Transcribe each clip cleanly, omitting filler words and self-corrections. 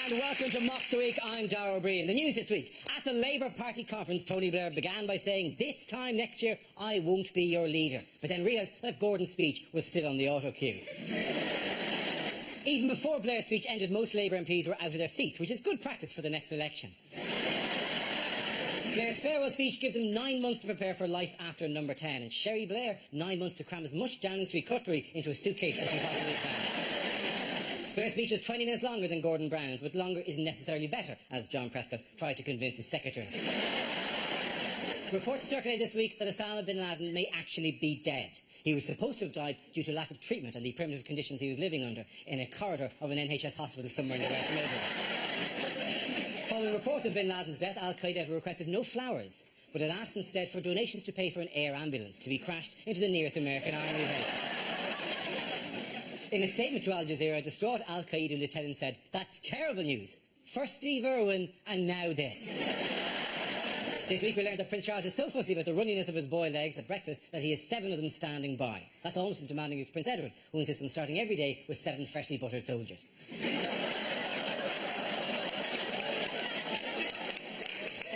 and welcome to Mock the Week. I'm Dara O'Brien. The news this week. At the Labour Party conference, Tony Blair began by saying, "This time next year, I won't be your leader," but then realised that Gordon's speech was still on the auto cue. Even before Blair's speech ended, most Labour MPs were out of their seats, which is good practice for the next election. Blair's farewell speech gives him 9 months to prepare for life after number 10, and Sherry Blair 9 months to cram as much Downing Street cutlery into a suitcase as she possibly can. Blair's speech was 20 minutes longer than Gordon Brown's, but longer isn't necessarily better, as John Prescott tried to convince his secretary. Reports circulated this week that Osama bin Laden may actually be dead. He was supposed to have died due to lack of treatment and the primitive conditions he was living under in a corridor of an NHS hospital somewhere in the West Midlands. Following reports of bin Laden's death, Al-Qaeda have requested no flowers, but had asked instead for donations to pay for an air ambulance to be crashed into the nearest American army base. In a statement to Al Jazeera, a distraught Al-Qaeda lieutenant said, "That's terrible news. First Steve Irwin, and now this." This week we learned that Prince Charles is so fussy about the runniness of his boiled eggs at breakfast that he has 7 of them standing by. That's almost as demanding as Prince Edward, who insists on starting every day with 7 freshly buttered soldiers.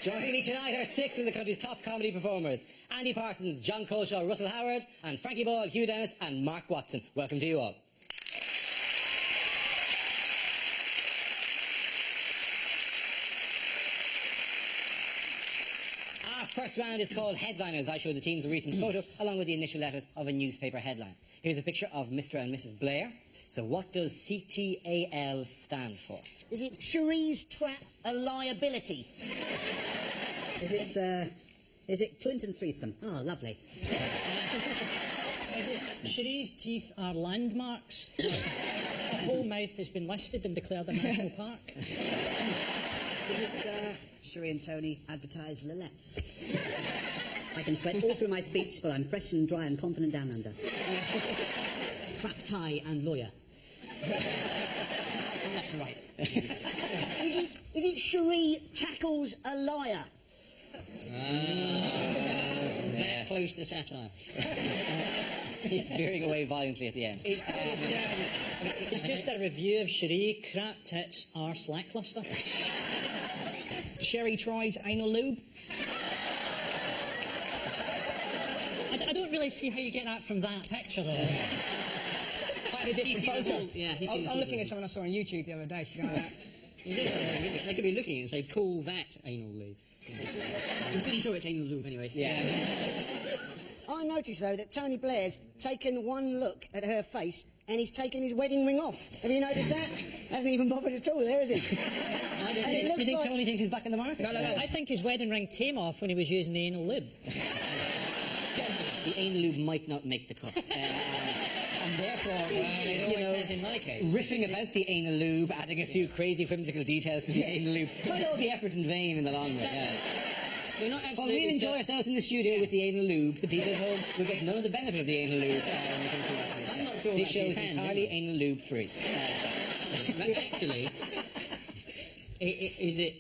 Joining me tonight are 6 of the country's top comedy performers: Andy Parsons, John Coleshaw, Russell Howard, and Frankie Ball, Hugh Dennis and Mark Watson. Welcome to you all. Our first round is called Headliners. I show the teams a recent photo along with the initial letters of a newspaper headline. Here's a picture of Mr. and Mrs. Blair. So what does CTAL stand for? Is it Cherie's Trap a Liability? Is it Clinton threesome? Oh, lovely. Is it Cherie's teeth are landmarks? Her whole mouth has been listed and declared a national park. Is it Cherie and Tony advertise Lillettes? I can sweat all through my speech, but I'm fresh and dry and confident down under. Crap tie and lawyer. From left to right. Is it Cherie tackles a liar? That close to satire. Veering away violently at the end. It's just a review of Cherie, crap tits, arse lackluster. Sherry tries anal lube. I don't really see how you get that from that picture, though. Quite a different photo. Yeah, I'm looking at someone I saw on YouTube the other day. She's going like that. They could be looking and say, "Call that anal lube." I'm pretty sure it's anal lube anyway. Yeah. I noticed, though, that Tony Blair's taken one look at her face and he's taken his wedding ring off. Have you noticed that? Hasn't even bothered at all, there, is he? You think Tony thinks he's back in the market? No. I think his wedding ring came off when he was using the anal lube. The anal lube might not make the cut. And therefore, in my case. riffing about the anal lube, adding a few crazy whimsical details to the anal lube, might all be effort in vain in the long run. We're not absolutely We'll enjoy ourselves in the studio with the anal lube. The people at home will get none of the benefit of the anal lube. I'm not sure this that's show his is hand, entirely anal lube free. Actually, is it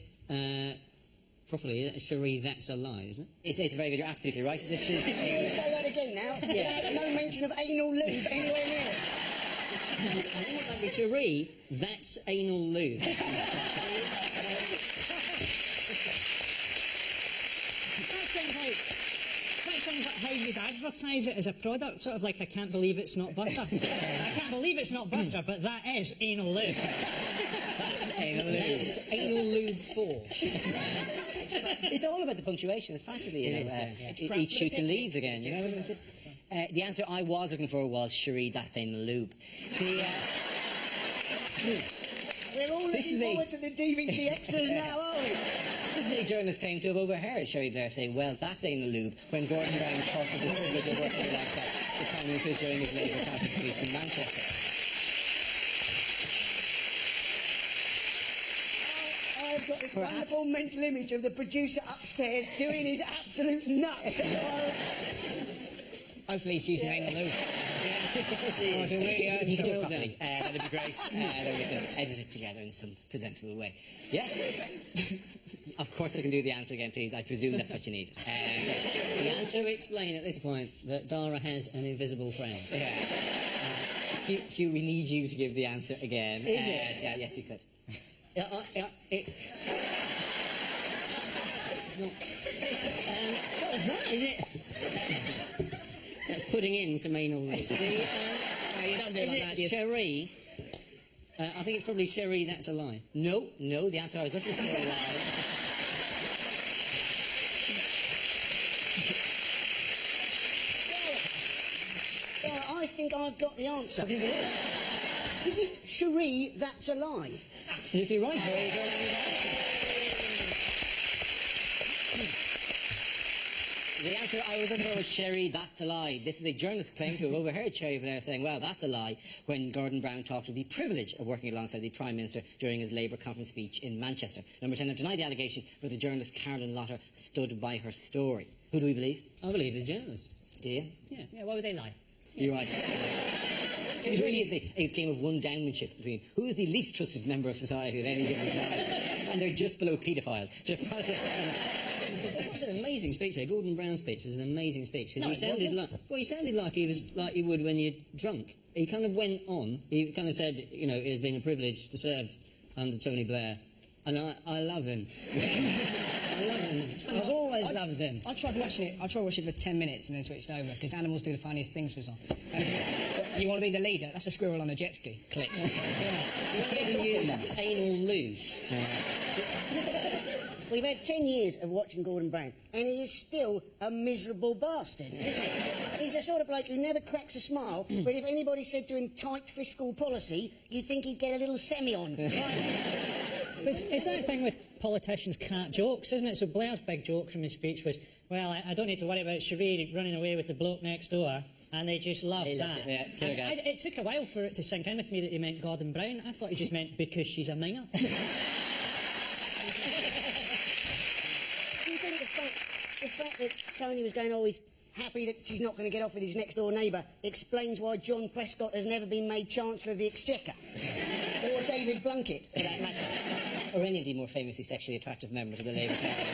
properly, Cherie, that's a lie, isn't it? It's very good. You're absolutely right. This is Can you say that again now? Yeah. No mention of anal lube anywhere near it. I think it might be Cherie, that's anal lube. That sounds like how you'd advertise it as a product, sort of like, I can't believe it's not butter. I can't believe it's not butter, but that is anal lube. anal lube. That's anal lube 4. It's all about the punctuation. It's practically, eat, shoot and leaves again, you know? The answer I was looking for was Cherie, that's anal lube. We're all looking forward to the DVD extras now, aren't we? This is a journalist claim to have overheard Sherry Blair say, "Well, that's anal lube," when Gordon Brown talked of the privilege of working alongside the Prime Minister during his Labour conference speech in Manchester. I've got this wonderful mental image of the producer upstairs doing his absolute nuts. Hopefully he's using anal lube. You can do it properly. That'd be great. Then we can edit it together in some presentable way. Yes? Of course I can do the answer again, please. I presume that's what you need. We want to explain at this point that Dara has an invisible friend. Yeah. Hugh, we need you to give the answer again. Is it? Yeah, yes, you could. What is that? Is it? That's putting in some anal lube. No, you don't do it Is like it that. You- Cherie? I think it's probably Cherie, that's a lie. No, the answer I was looking for was... Well, I think I've got the answer. Is it Cherie, that's a lie? Absolutely right. Very good. The answer I was looking for was Sherry, that's a lie. This is a journalist claim to have overheard Sherry Blair saying, well, that's a lie, when Gordon Brown talked of the privilege of working alongside the Prime Minister during his Labour conference speech in Manchester. Number 10 have denied the allegations, but the journalist Carolyn Lotter stood by her story. Who do we believe? I believe the journalist. Do you? Yeah. Yeah, why would they lie? You're right. It was really a game of one-downmanship between who is the least trusted member of society at any given time. And they're just below paedophiles. That was an amazing speech there. Gordon Brown's speech was an amazing speech. 'Cause No, he it sounded wasn't. he sounded like he was like you would when you're drunk. He kind of went on. He kind of said, you know, it has been a privilege to serve under Tony Blair. And I love him. I love him. I've always loved him. I tried watching it for 10 minutes and then switched over because Animals Do the Funniest Things was on. You want to be the leader? That's a squirrel on a jet ski. Click. You ever use anal lube? We've had 10 years of watching Gordon Brown, and he is still a miserable bastard, isn't he? He's the sort of bloke who never cracks a smile, but if anybody said to him tight fiscal policy, you'd think he'd get a little semi-on. But it's that thing with politicians can't jokes, isn't it? So Blair's big joke from his speech was, well, I don't need to worry about Cherie running away with the bloke next door. And they just loved They that. loved it, yeah, clear guy. It took a while for it to sink in with me that he meant Gordon Brown. I thought he just meant because she's a minger. Do you think the fact that Tony was going, oh, he's happy that she's not going to get off with his next-door neighbour, explains why John Prescott has never been made Chancellor of the Exchequer? Or David Blunkett, for that matter? Or any of the more famously sexually attractive members of the Labour Party.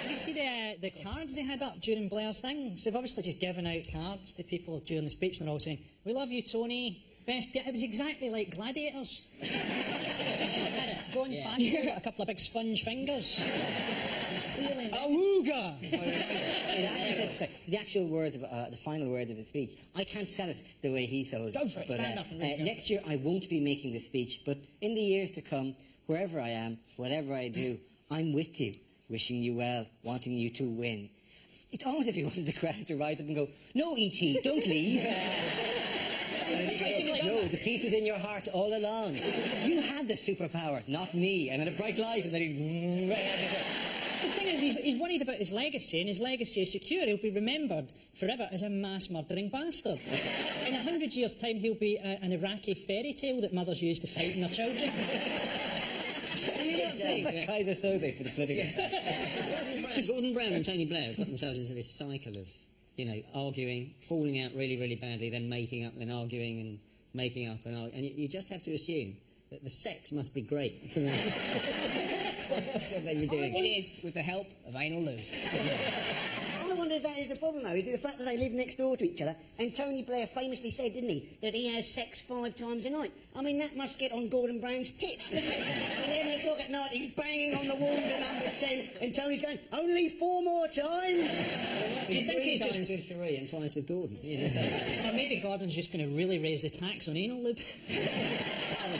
Did you see the cards they had up during Blair's things? They've obviously just given out cards to people during the speech and they're all saying, we love you, Tony. Best bit. It was exactly like Gladiators. John Fasher, a couple of big sponge fingers. Awooga! The actual words of the final words of his speech. I can't sell it the way he sold it. Go for it, But, stand up and read it. next year I won't be making this speech, but in the years to come, wherever I am, whatever I do, I'm with you, wishing you well, wanting you to win. It's almost as if he wanted the crowd to rise up and go, no, E.T., don't leave. No, the peace was in your heart all along. You had the superpower, not me. And then a bright light, and then he... The thing is, he's worried about his legacy, and his legacy is secure. He'll be remembered forever as a mass murdering bastard. In 100 years' time, he'll be an Iraqi fairy tale that mothers use to frighten their children. Guys are so big for the political... Gordon Brown and Tony Blair have got themselves into this cycle of, you know, arguing, falling out really, really badly, then making up, then arguing and making up. And you just have to assume that the sex must be great. That's what they were doing. It is, with the help of anal lube. I wonder if that is the problem, though, is it the fact that they live next door to each other? And Tony Blair famously said, didn't he, that he has sex 5 times a night. I mean, that must get on Gordon Brown's tits, doesn't it? At 11 o'clock at night, he's banging on the wall to number 10, and Tony's going, only 4 more times? Do you think he's times just... with 3 and twice with Gordon? Or maybe Gordon's just going to really raise the tax on anal lube.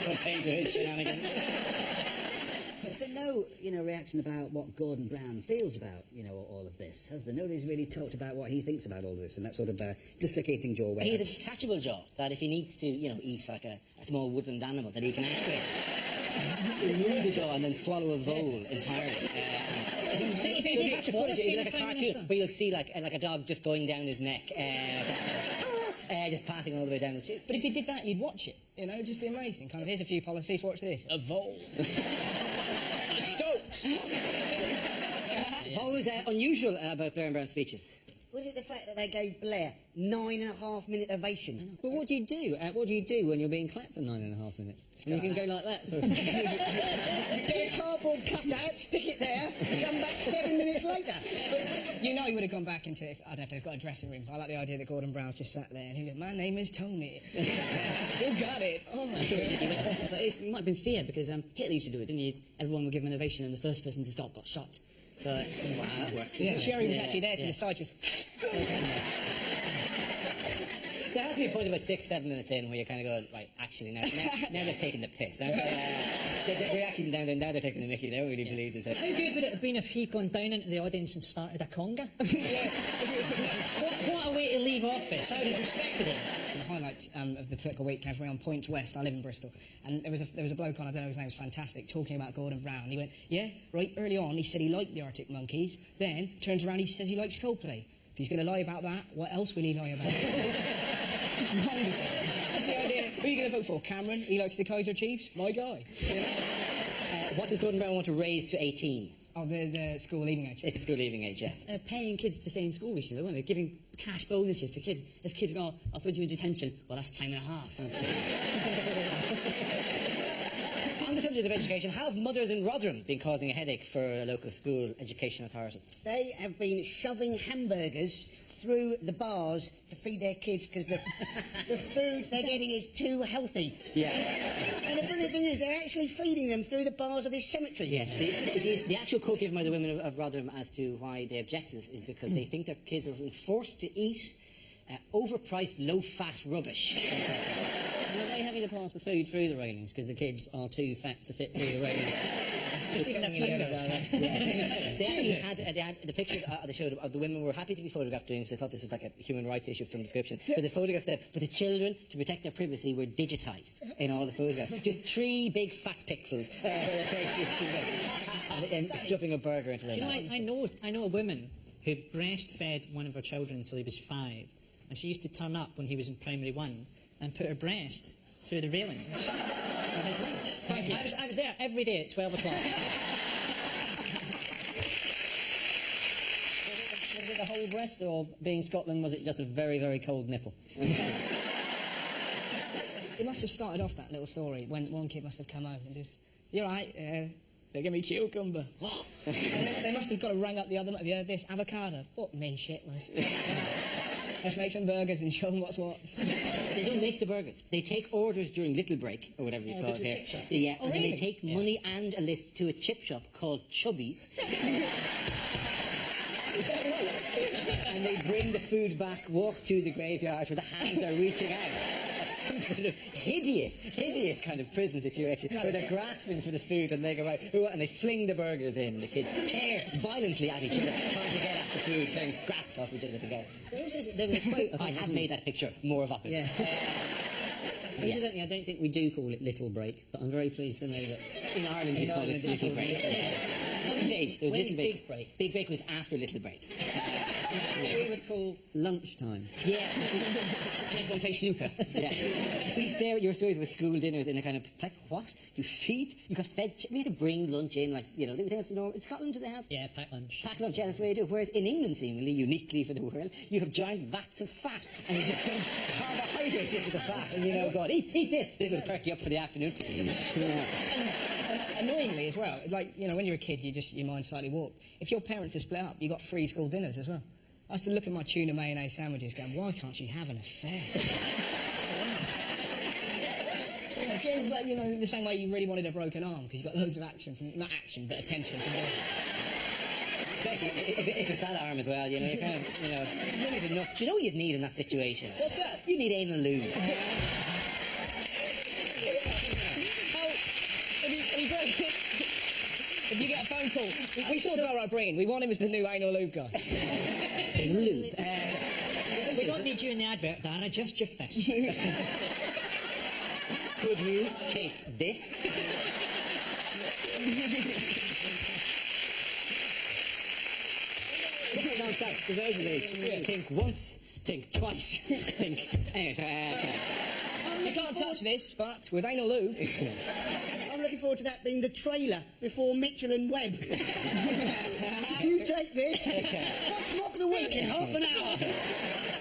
Compared to his shenanigans. There's been no, reaction about what Gordon Brown feels about, all of this, has there? Nobody's really talked about what he thinks about all this and that sort of dislocating jaw way. He's a detachable jaw, that if he needs to, eat like a small woodland animal, that he can actually remove the jaw and then swallow a vole entirely. If he did Footage, quality like a Prime cartoon, Minister. where you'll see like a dog just going down his neck, just passing all the way down the street. But if he did that, you'd watch it. It'd just be amazing. Kind of, here's a few policies, watch this. A vole. Stokes. What was unusual about Blair and Brown's speeches? Was it the fact that they gave Blair 9.5-minute ovation? But what do you do? What do you do when you're being clapped for 9.5 minutes? And you can go like that for... Get a cardboard cutout, stick it there, come back 7 minutes later. You know he would have gone back into, I don't know if they've got a dressing room. I like the idea that Gordon Brown's just sat there and he goes, my name is Tony. Still got it. Oh my God. But it might have been fear, because Hitler used to do it, didn't he? Everyone would give him an ovation and the first person to stop got shot. So, wow, that worked. Yeah, Sherry was actually there to the side just... There has to be a point about 6-7 minutes in where you're kind of going, right, actually, now they're taking the piss. They're actually now they're taking the mickey. They don't really believe this. How good would it have been if he'd gone down into the audience and started a conga? what a way to leave office. I would have respected it. The highlight of the political week came around Points West. I live in Bristol, and there was a bloke on, I don't know his name, was fantastic, talking about Gordon Brown. He went, yeah, right, early on he said he liked the Arctic Monkeys, then turns around he says he likes Coldplay. If he's going to lie about that, what else will he lie about? It's just wonderful. That's the idea. Who are you going to vote for? Cameron? He likes the Kaiser Chiefs? My guy. What does Gordon Brown want to raise to 18? Oh, the school leaving age. It's school leaving age, yes. Paying kids to stay in school recently, weren't they? Giving cash bonuses to kids. As kids go, I'll put you in detention. Well, that's time and a half. On the subject of education, how have mothers in Rotherham been causing a headache for a local school education authority? They have been shoving hamburgers through the bars to feed their kids because the food they're getting is too healthy. Yeah. And the brilliant thing is they're actually feeding them through the bars of this cemetery. Yes. The actual quote given by the women of Rotherham as to why they object to this is because they think their kids are being forced to eat overpriced, low-fat rubbish. And are they having to pass the food through the railings because the kids are too fat to fit through the railings? They actually had the pictures they showed of the women were happy to be photographed doing this. They thought this was like a human rights issue of some description. So the photographs but the children, to protect their privacy, were digitised in all the photographs. Just 3 big fat pixels for their faces, and stuffing a burger into their mouth. I know a woman who breastfed one of her children until he was 5, and she used to turn up when he was in primary 1 and put her breast through the railings of his legs. Thank you. I was there every day at 12 o'clock. Was it the whole breast, or being Scotland, was it just a very, very cold nipple? It must have started off, that little story, when one kid must have come home and just, you're right, they're giving me cucumber. What? They must have got to rang up the other, have you heard this? Avocado. Fuck me, shitless. Let's make some burgers and show them what's what. They don't make the burgers. They take orders during Little Break, or whatever you call it here. Chip shop. Yeah, Oh, and then really? they take money and a list to a chip shop called Chubby's. And they bring the food back, walk to the graveyard where the hands are reaching out. That's some sort of hideous kind of prison situation where they're grasping for the food and they go out and they fling the burgers in. The kids tear violently at each other, trying to get at the food, tearing scraps off each other to go. There was a quote. I have made that picture more evocative. Yeah. Incidentally, I don't think we do call it Little Break, but I'm very pleased to know that In Ireland, we call it Little Break. At some stage, there was When is Little Big Break? Big Break was after Little Break. we would call lunchtime. Yeah. And everyone plays snooker. Yeah. We stare at your stories with school dinners in a kind of, like, what? You got fed, we had to bring lunch in, like, you know, they think that's normal. In Scotland, do they have? Yeah, packed lunch. Packed lunch, yeah, that's the way you do it. Whereas in England, seemingly, uniquely for the world, you have giant vats of fat, and you just dump carbohydrates into the fat, and you know, God, eat this. This will perk you up for the afternoon. Annoyingly as well, like, you know, when you're a kid, your mind slightly warped. If your parents are split up, you got free school dinners as well. I used to look at my tuna mayonnaise sandwiches going, why can't she have an affair? Like, you know, the same way you really wanted a broken arm because you got loads of action from, not action, but attention from them. Especially if it's that arm as well, you know, you kind of, you know, money's enough. Do you know what you'd need in that situation? What's that? You need anal lube. If you get a phone call, we saw Dara Breen. We want him as the new anal lube guy. Anal lube. We don't need you in the advert, Dara, just your fist. Could you take this? No, stop. There's loads of these. Think once, think twice, think... Anyway, You can't touch this, but with anal lube... I'm looking looking forward to that being the trailer before Mitchell and Webb. You take this. Watch Mock the Week in half an hour.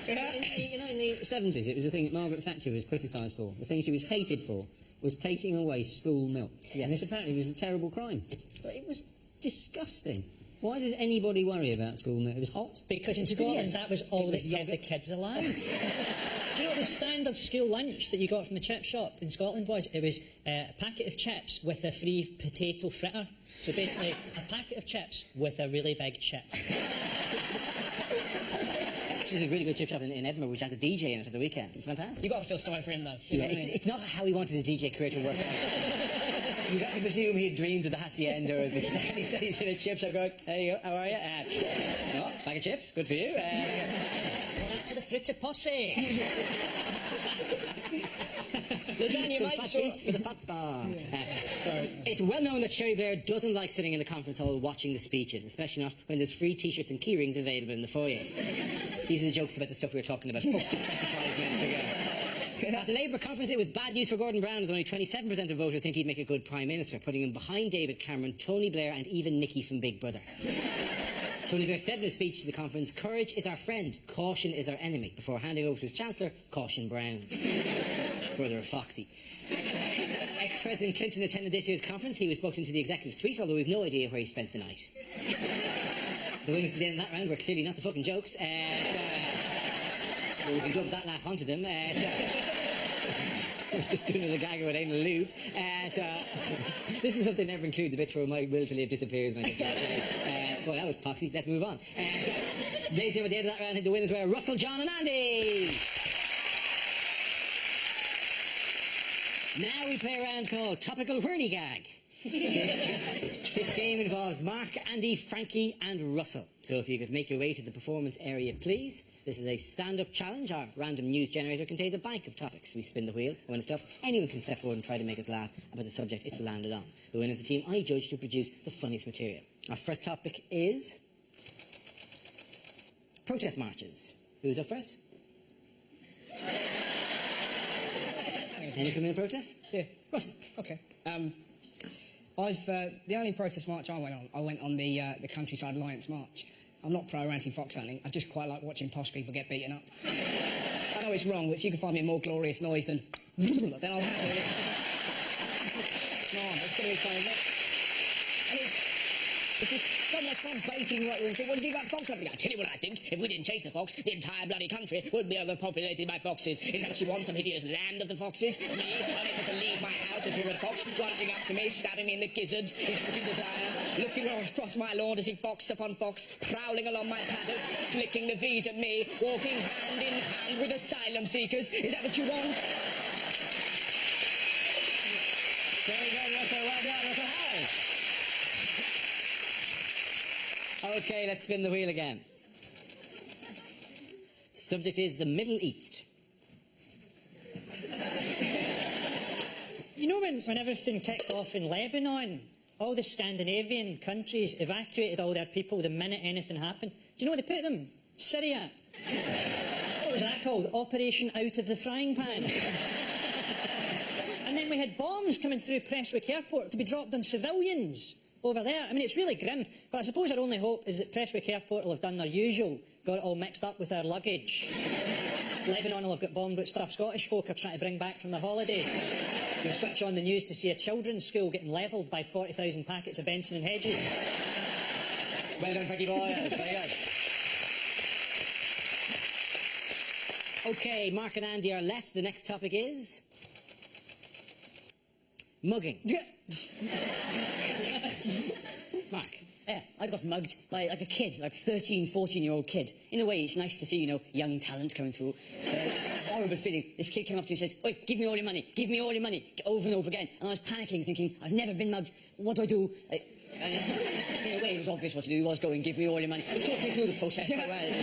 In the 70s, it was a thing that Margaret Thatcher was criticised for. The thing she was hated for was taking away school milk. Yes. And this apparently was a terrible crime. But it was disgusting. Why did anybody worry about school milk? It was hot. Because in It was Scotland, hideous. that was all It that was kept the yogurt. kids alive. Do you know the standard school lunch that you got from the chip shop in Scotland was? It was a packet of chips with a free potato fritter. So basically, a packet of chips with a really big chip. Which is a really good chip shop in Edinburgh, which has a DJ in it at the weekend. It's fantastic. You got to feel sorry for him, though. You Yeah, know what I mean? it's not how he wanted his DJ career to work out. You got to presume he had dreams of the Hacienda or he's in a chip shop going, there you go, how are you? No, bag of chips, good for you. Back to the fritter posse. Lasagna, Some mate, fat so... beats for the fat bar. It's well known that Sherry Blair doesn't like sitting in the conference hall watching the speeches, especially not when there's free t-shirts and keyrings available in the foyers. These are the jokes about the stuff we were talking about 25 minutes ago. At the Labour conference, it was bad news for Gordon Brown, as only 27% of voters think he'd make a good Prime Minister, putting him behind David Cameron, Tony Blair and even Nicky from Big Brother. Tony Blair said in his speech to the conference, "Courage is our friend, caution is our enemy," before handing over to his Chancellor, Caution Brown, brother of Foxy. Ex-President Clinton attended this year's conference. He was booked into the executive suite, although we've no idea where he spent the night. The winners at the end of that round were clearly not the fucking jokes, so we can dub that laugh onto them. Just doing another gag with anal lube. This is something I never include, the bits where my will to live disappears. When I get well, that was poxy. Let's move on. Ladies and gentlemen, at the end of that round, the winners were Russell, John and Andy. Now we play a round called Topical Whirly Gag. This game involves Mark, Andy, Frankie and Russell. So if you could make your way to the performance area, please. This is a stand-up challenge. Our random news generator contains a bank of topics. We spin the wheel. When it's stopped, anyone can step forward and try to make us laugh about the subject it's landed on. The winner is the team I judge to produce the funniest material. Our first topic is protest marches. Who's up first? Anything in a protest? Yeah. Russell. Okay. The only protest march I went on the Countryside Alliance March. I'm not pro or anti-fox hunting. I just quite like watching posh people get beaten up. I know it's wrong, but if you can find me a more glorious noise than then I'll have it. Come on, it's going to be fun, isn't it? And it's just so much fun baiting right and think, what do you think about fox hunting? I tell you what I think. If we didn't chase the fox, the entire bloody country would be overpopulated by foxes. Is that what you want, some hideous land of the foxes? Me, unable to leave my house if you're a fox, running up to me, stabbing me in the gizzards. Is that what you desire? Looking across my lawn to see fox upon fox, prowling along my paddock, flicking the V's at me, walking hand in hand with asylum seekers. Is that what you want? Very good, Russell. Well done, Russell. Howard. Okay, let's spin the wheel again. The subject is the Middle East. You know when everything kicked off in Lebanon, all the Scandinavian countries evacuated all their people the minute anything happened. Do you know where they put them? Syria. What was that called? Operation Out of the Frying Pan. And then we had bombs coming through Prestwick Airport to be dropped on civilians over there. I mean, it's really grim, but I suppose our only hope is that Prestwick Airport will have done their usual, got it all mixed up with our luggage. Lebanon will have got bombed with stuff Scottish folk are trying to bring back from their holidays. You'll switch on the news to see a children's school getting levelled by 40,000 packets of Benson and Hedges. Well done, Frankie boy. Very good. Okay, Mark and Andy are left. The next topic is mugging. Mark. Yeah, I got mugged by like a kid, like 13, 14-year-old kid. In a way, it's nice to see, you know, young talent coming through. Horrible feeling. This kid came up to me and said, "Oi, give me all your money, give me all your money," over and over again. And I was panicking, thinking, I've never been mugged. What do I do? And in a way, it was obvious what to do. He was going, "Give me all your money." He talked me through the process quite well.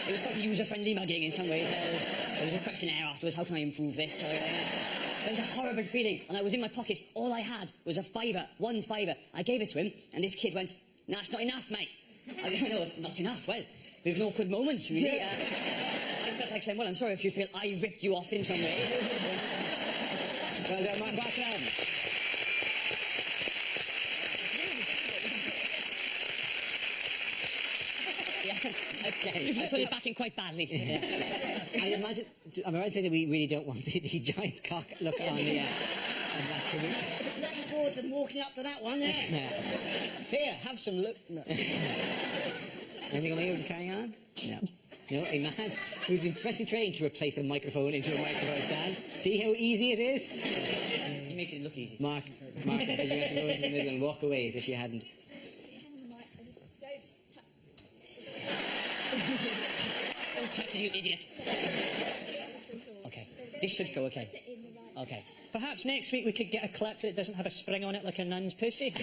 It was quite a user-friendly mugging in some ways. There was a questionnaire afterwards, how can I improve this? It was a horrible feeling, and I was in my pocket. All I had was a fiver, one fiver. I gave it to him, and this kid went, "Nah, it's not enough, mate." I know, not enough. Well, we have an awkward moment, really. I felt like saying, "Well, I'm sorry if you feel I ripped you off in some way." Well done, Mark. Back down. Okay. You've put it back in quite badly. I imagine, am I right to say that we really don't want the giant cock look on the... on that commercial? Looking forward to walking up to that one, yeah. Here, have some look. No. Anything on here just carrying on? No. No, a man who's been specially trained to replace a microphone into a microphone stand. See how easy it is? He makes it look easy. Mark, you have to go into the middle and walk away as if you hadn't. Don't touch it, you idiot. Okay, this should go okay. Okay. Perhaps next week we could get a clip that doesn't have a spring on it like a nun's pussy.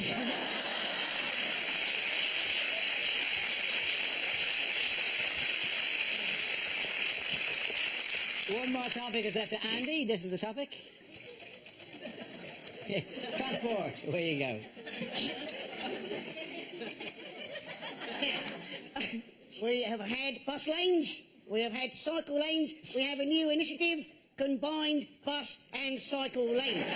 One more topic is left to Andy. This is the topic. It's transport. Away you go. We have had bus lanes, we have had cycle lanes, we have a new initiative, combined bus and cycle lanes.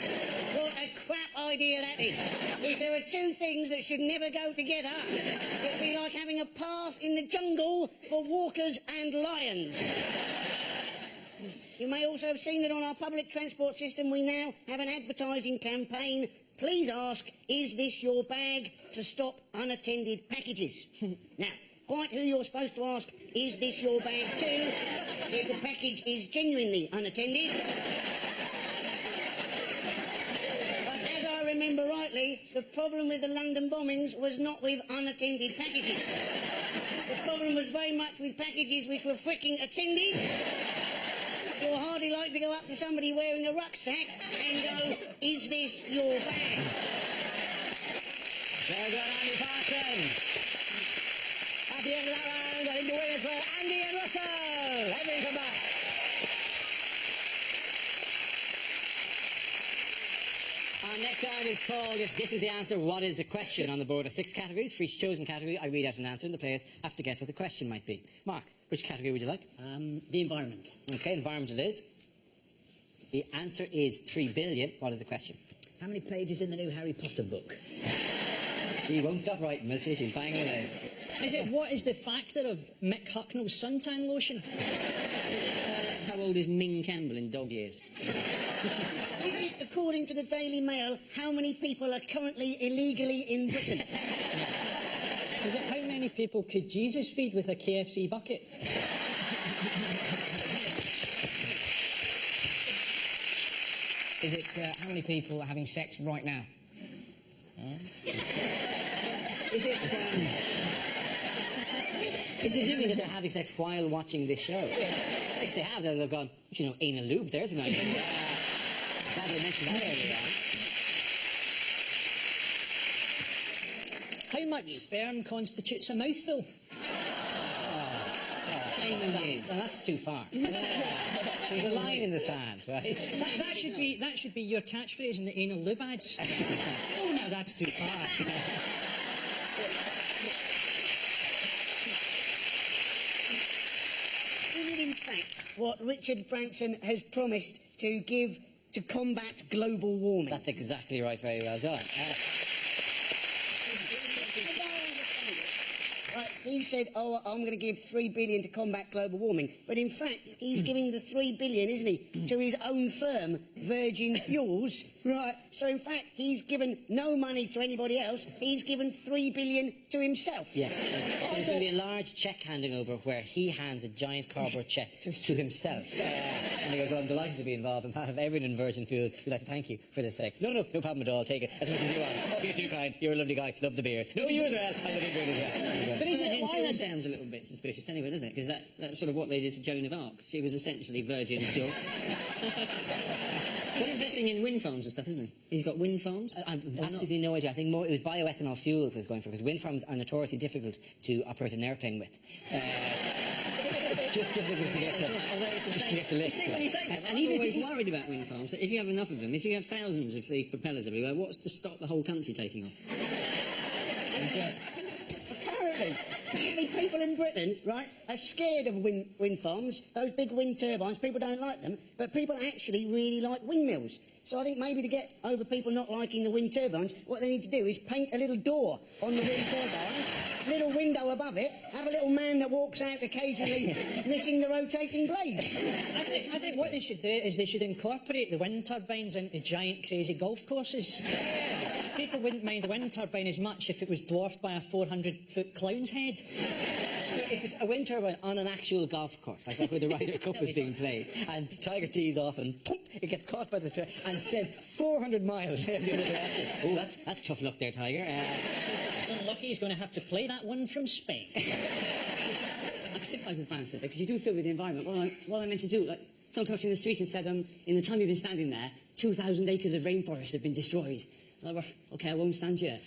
What a crap idea that is. If there are two things that should never go together, it'd be like having a path in the jungle for walkers and lions. You may also have seen that on our public transport system we now have an advertising campaign. Please ask, is this your bag, to stop unattended packages? Now, quite who you're supposed to ask, is this your bag too, if the package is genuinely unattended. But as I remember rightly, the problem with the London bombings was not with unattended packages. The problem was very much with packages which were fricking attended. You'll hardly like to go up to somebody wearing a rucksack and go, is this your bag? Well done, Andy Parson. At the end of that round, I think the winners were Andy and Russell. Everybody come back. Our next round is called If This Is the Answer, What Is the Question? On the board are 6 categories. For each chosen category, I read out an answer and the players have to guess what the question might be. Mark, which category would you like? The environment. Okay, environment it is. The answer is 3 billion. What is the question? How many pages in the new Harry Potter book? She won't stop writing, will she? She's banging away. Is it what is the factor of Mick Hucknall's suntan lotion? How old is Ming Campbell in dog years? Is it, according to the Daily Mail, how many people are currently illegally in Britain? Is it how many people could Jesus feed with a KFC bucket? Is it how many people are having sex right now? Is it, It's assuming that they're having sex while watching this show. If they have, then they've gone, you know, anal lube, there's an idea. Glad they mentioned that earlier on. How much sperm constitutes a mouthful? Well, that's too far. There's a line in the sand, right? That should be your catchphrase in the anal lube ads. Oh no, that's too far. Is it in fact what Richard Branson has promised to give to combat global warming? That's exactly right, very well done. Right, he said, oh, I'm going to give 3 billion to combat global warming. But in fact, he's giving the 3 billion, isn't he, to his own firm, Virgin Fuels. Right. So in fact, he's given no money to anybody else. He's given 3 billion to himself. Yes. There's going to be a large cheque handing over where he hands a giant cardboard cheque to himself. And he goes, well, I'm delighted to be involved. On behalf of everyone in Virgin Fuels, we'd like to thank you for this. No problem at all. Take it as much as you want. Oh, you're too kind. You're a lovely guy. Love the beer. No, you as well. I love your beer as well. But isn't it, that sounds a little bit suspicious anyway, doesn't it? Because that's sort of what they did to Joan of Arc. She was essentially Virgin fuel. He's investing in wind farms and stuff, isn't he? He's got wind farms? I've absolutely no idea. I think more it was bioethanol fuels I was going for, because wind farms are notoriously difficult to operate an airplane with. It's just difficult to get the lift. When you say that, I'm always worried about wind farms. That if you have enough of them, if you have thousands of these propellers everywhere, what's to stop the whole country taking off? It's just... Apparently, people in Britain, right, are scared of wind farms, those big wind turbines. People don't like them, but people actually really like windmills. So I think maybe to get over people not liking the wind turbines, what they need to do is paint a little door on the wind turbine, little window above it, have a little man that walks out occasionally missing the rotating blades. I think what they should do is they should incorporate the wind turbines into giant crazy golf courses. People wouldn't mind the wind turbine as much if it was dwarfed by a 400-foot clown's head. So if it's a wind turbine on an actual golf course, like where the Ryder Cup was being played, and Tiger tees off and poof, it gets caught by the tree and sent 400 miles in the other direction. Oh, that's tough luck there, Tiger. It's unlucky he's going to have to play that one from Spain. I sympathise with Brown said, because you do feel with the environment. What am I meant to do? Like, someone came up to me in the street and said, in the time you've been standing there, 2,000 acres of rainforest have been destroyed. And I went, OK, I won't stand here.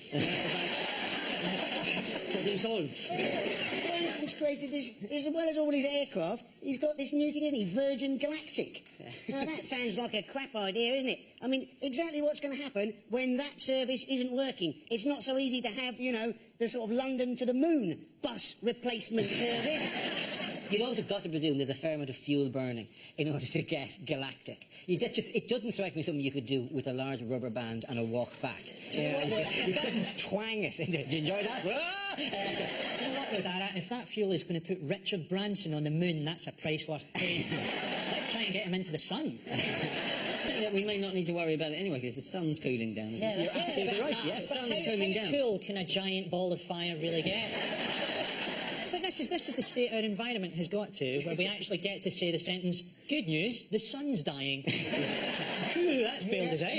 Problem solved. Branson's created this, as well as all his aircraft, he's got this new thing, isn't he? Virgin Galactic. Now, that sounds like a crap idea, isn't it? I mean, exactly what's going to happen when that service isn't working. It's not so easy to have, you know, the sort of London to the moon bus replacement service. You've also got to presume there's a fair amount of fuel burning in order to get galactic. It doesn't strike me something you could do with a large rubber band and a walk back. You couldn't twang it into it. Did you enjoy that? You know what, though, Dara? If that fuel is going to put Richard Branson on the moon, that's a price worth paying. Let's try and get him into the sun. We may not need to worry about it anyway, because the sun's cooling down, isn't it? You're absolutely right, yes. The sun's cooling down. How cool can a giant ball of fire really get? But this is the state our environment has got to, where we actually get to say the sentence, good news, the sun's dying. Phew, that's bailed us out.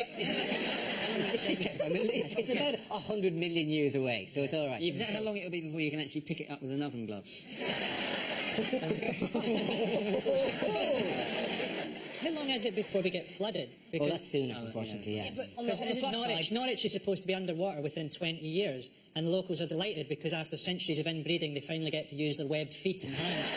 It's about 100 million years away, so it's all right. Is that how long it'll be before you can actually pick it up with an oven glove? How long is it before we get flooded? Well, that's soon, unfortunately, yeah. But on the plus side, Norwich is supposed to be underwater within 20 years, and the locals are delighted because after centuries of inbreeding, they finally get to use their webbed feet and hands.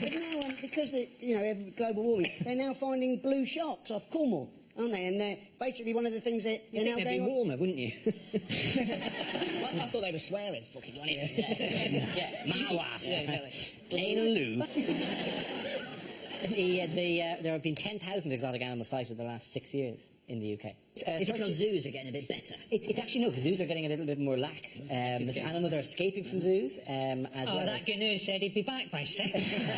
But now, because of, you know, global warming, they're now finding blue sharks off Cornwall, aren't they? And they're basically one of the things that they're now They'd going be on. warmer, wouldn't you? I thought they were swearing. Fucking one of Yeah, exactly. Anal lube. There have been 10,000 exotic animals sighted in the last 6 years in the UK. It's because zoos are getting a bit better. It's actually no, because zoos are getting a little bit more lax. Animals are escaping from zoos as well. That GNU said he'd be back by 6.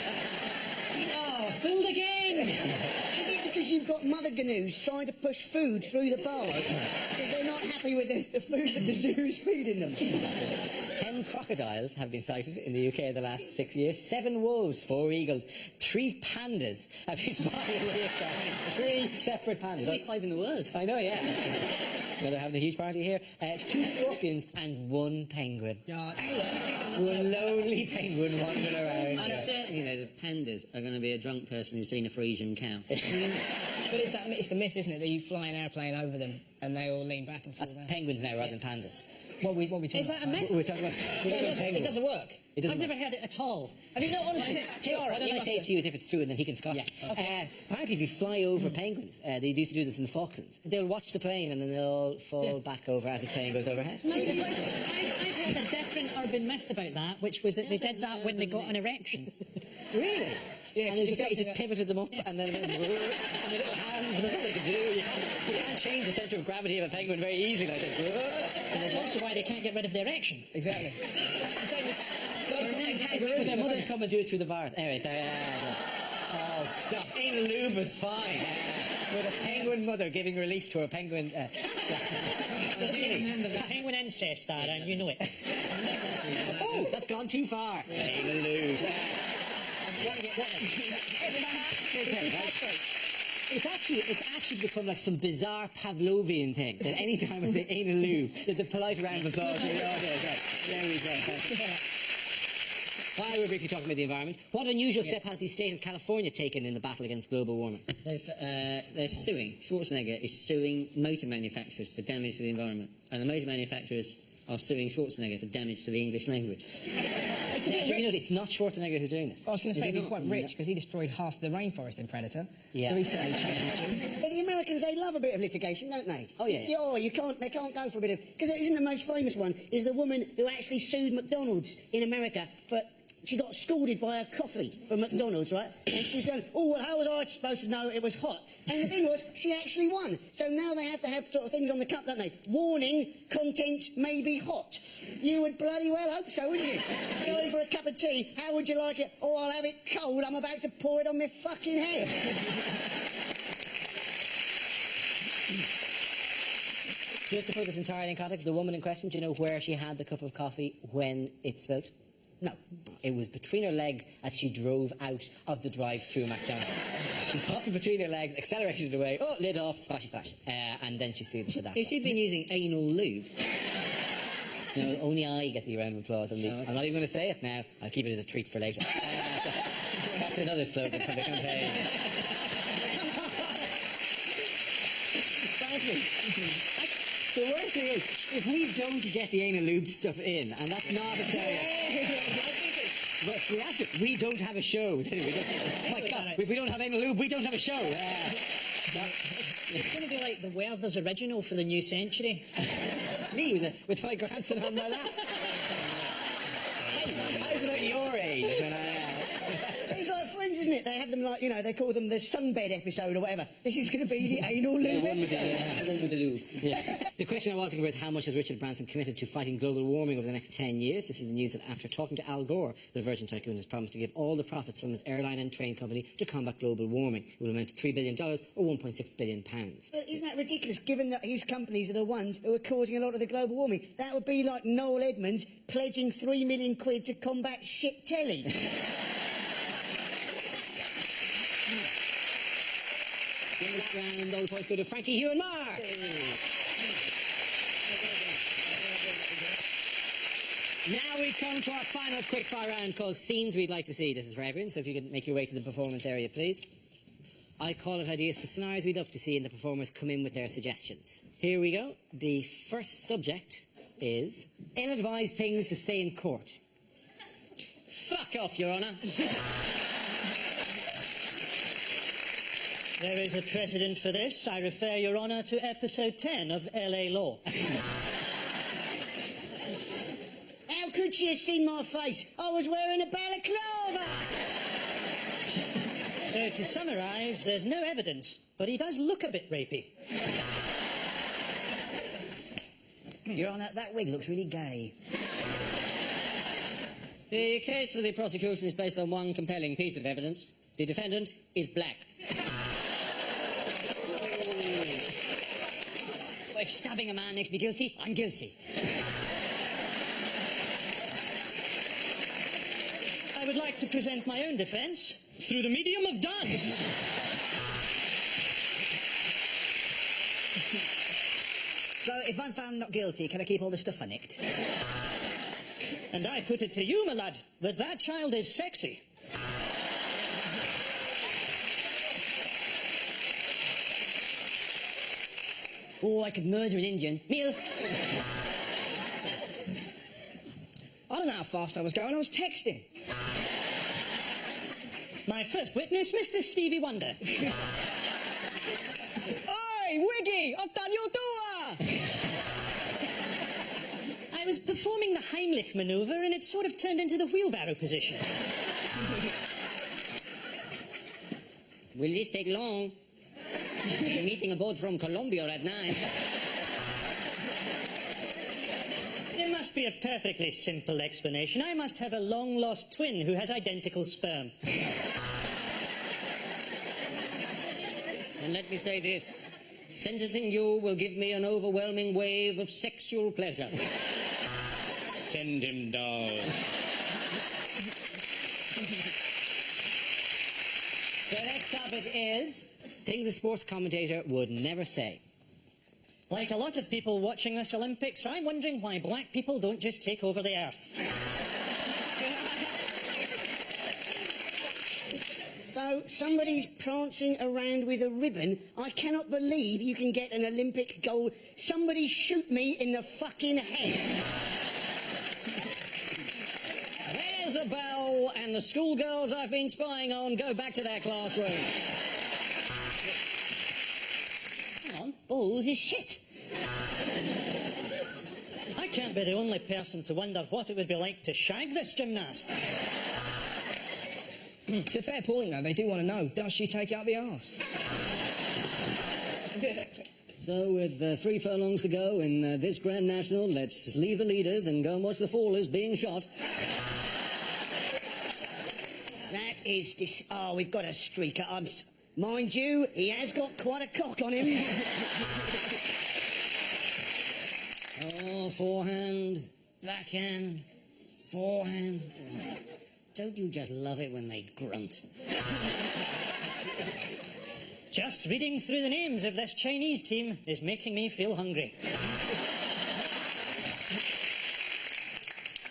Oh, fooled again! Is it because you've got mother gnu's trying to push food through the bars because they're not happy with the food that the zoo is feeding them? 10 crocodiles have been sighted in the UK in the last 6 years. 7 wolves, 4 eagles, 3 pandas have been spotted in the UK. 3 separate pandas. There's only 5 in the world. I know, yeah. Well, they're having a huge party here. 2 scorpions and 1 penguin. One lonely penguin wandering around. And certainly, the pandas are going to be a drunk person who's seen a Frisian cow. But it's the myth, isn't it, that you fly an airplane over them and they all lean back and forth. That's penguins now rather than pandas. What we talking Is that a about? myth? We're talking about It penguins. doesn't work. It doesn't I've never work. heard it at all. Have you not, honestly? Tiara, Why don't I say it to you as if it's true and then he can scotch? Yeah, Apparently if you fly over penguins, they used to do this in the Falklands. They'll watch the plane and then they'll fall back over as the plane goes overhead. I've heard a different urban myth about that, which was that they did that when they got an erection. Really? Yeah, and because he just pivoted them up and then and the little hands, but there's nothing to do. You can't change the centre of gravity of a penguin very easily, I think. And that's also why they can't get rid of the erection. Exactly. Their mothers come and do it through the bars. Anyway, sorry. Oh, stop. Anal lube was fine. With a penguin mother giving relief to her penguin... It's penguin incest, Dara, and you know it. Oh, that's gone too far. Anal lube. It's actually become like some bizarre Pavlovian thing that any time I say anal lube, there's a polite round of applause from the audience. Right. There we go. While we're briefly talking about the environment, what unusual step has the state of California taken in the battle against global warming? They're suing. Schwarzenegger is suing motor manufacturers for damage to the environment. And the motor manufacturers are suing Schwarzenegger for damage to the English language. It's not Schwarzenegger who's doing this. I was going to say, he'd be quite rich because he destroyed half the rainforest in Predator. Yeah. So he certainly changed his tune. But the Americans, they love a bit of litigation, don't they? Oh, yeah. They can't go for a bit of... Because it isn't the most famous one, is the woman who actually sued McDonald's in America for she got scalded by her coffee from McDonald's, right? And she was going, oh, well, how was I supposed to know it was hot? And the thing was, she actually won. So now they have to have sort of things on the cup, don't they? Warning, contents may be hot. You would bloody well hope so, wouldn't you? Going for a cup of tea, how would you like it? Oh, I'll have it cold, I'm about to pour it on my fucking head. Just to put this entirely in context, the woman in question, do you know where she had the cup of coffee when it spilled? No. It was between her legs as she drove out of the drive-through McDonald's. She popped it between her legs, accelerated it away, oh, lid off, splashy splash. And then she sued for that. If she'd been using anal lube, No, only I get the round of applause. I'm not even going to say it now. I'll keep it as a treat for later. That's another slogan for the campaign. Frankly, the worst thing is, if we don't get the anal lube stuff in, and that's not a but we don't have a show, do we? Oh my God, if we don't have anal lube, we don't have a show. It's going to be like the Werther's original for the new century. Me with my grandson on my lap. I was about your age when It's like Friends, isn't it? They have them like, you know, they call them the sunbed episode or whatever. This is going to be the anal lube episode. The one with the lube. Yeah. The question I was looking for is how much has Richard Branson committed to fighting global warming over the next 10 years? This is the news that after talking to Al Gore, the Virgin tycoon has promised to give all the profits from his airline and train company to combat global warming. It will amount to $3 billion or £1.6 billion. But isn't that ridiculous, given that his companies are the ones who are causing a lot of the global warming? That would be like Noel Edmonds pledging £3 million to combat shit telly. In that round, all the points go to Frankie, Hugh and Mark. Now we come to our final quickfire round called Scenes We'd Like to See. This is for everyone, so if you could make your way to the performance area, please. I call it ideas for scenarios we'd love to see, and the performers come in with their suggestions. Here we go. The first subject is ill-advised things to say in court. fuck off, Your Honour. There is a precedent for this. I refer Your Honour to episode 10 of LA Law. How could she have seen my face? I was wearing a balaclava! So, to summarise, there's no evidence, but he does look a bit rapey. Your Honour, that wig looks really gay. The case for the prosecution is based on one compelling piece of evidence. The defendant is black. If stabbing a man makes me guilty, I'm guilty. I would like to present my own defence through the medium of dance. So, if I'm found not guilty, can I keep all the stuff I nicked? And I put it to you, my lad, that child is sexy. Oh, I could murder an Indian. Meal. I don't know how fast I was going. I was texting. My first witness, Mr. Stevie Wonder. Oi, Wiggy! I've done your door! I was performing the Heimlich manoeuvre and it sort of turned into the wheelbarrow position. Will this take long? We're meeting a boat from Colombia at 9. There must be a perfectly simple explanation. I must have a long-lost twin who has identical sperm. And let me say this. Sentencing you will give me an overwhelming wave of sexual pleasure. Send him down. The next topic is things a sports commentator would never say. Like a lot of people watching this Olympics, I'm wondering why black people don't just take over the earth. So, somebody's prancing around with a ribbon. I cannot believe you can get an Olympic gold. Somebody shoot me in the fucking head. There's the bell, and the schoolgirls I've been spying on go back to their classroom. Hang on, balls is shit. I can't be the only person to wonder what it would be like to shag this gymnast. It's a fair point, though. They do want to know, does she take out the arse? So, with 3 furlongs to go in this Grand National, let's leave the leaders and go and watch the fallers being shot. That is oh, we've got a streaker. Mind you, he has got quite a cock on him. Oh, forehand, backhand, forehand. Don't you just love it when they grunt? Just reading through the names of this Chinese team is making me feel hungry.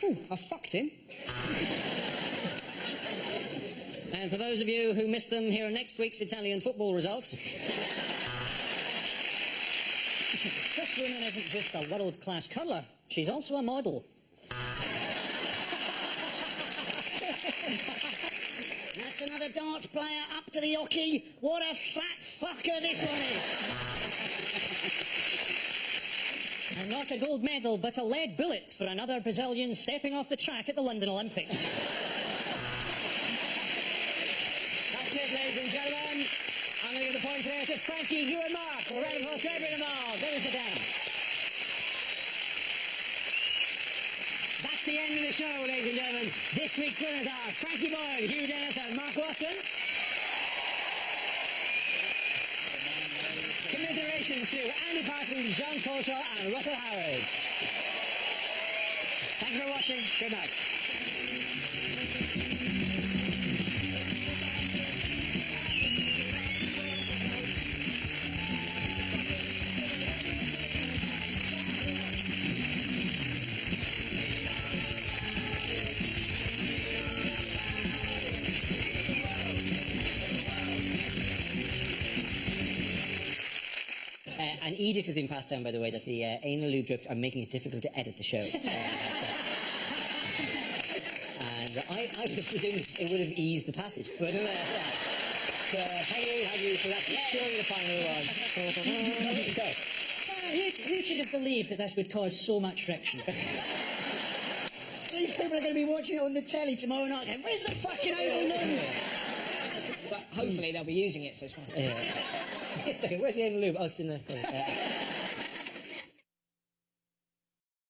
Ooh, I fucked him. And for those of you who missed them, here are next week's Italian football results. This woman isn't just a world-class curler, she's also a model. That's another darts player up to the hockey. What a fat fucker this one is. And not a gold medal, but a lead bullet for another Brazilian stepping off the track at the London Olympics. That's it, ladies and gentlemen. I'm going to give the points there to Frankie, Hugh and Mark. A round of applause to everyone involved. Go and sit down. That's the end of the show, ladies and gentlemen. This week's winners are Frankie Boyle, Hugh Dennis and Mark Watson. Commiserations to Andy Parsons, John Coleshaw and Russell Howard. Thank you for watching. Good night. An edict has been passed down, by the way, that the anal lube jokes are making it difficult to edit the show. And I would presume it would have eased the passage. But so thank you for that. Surely the final one. So, Who could have believed that this would cause so much friction? These people are going to be watching it on the telly tomorrow night. And where's the fucking anal lube? But hopefully they'll be using it, so it's fine. where's the anal lube? Oh, it's in the...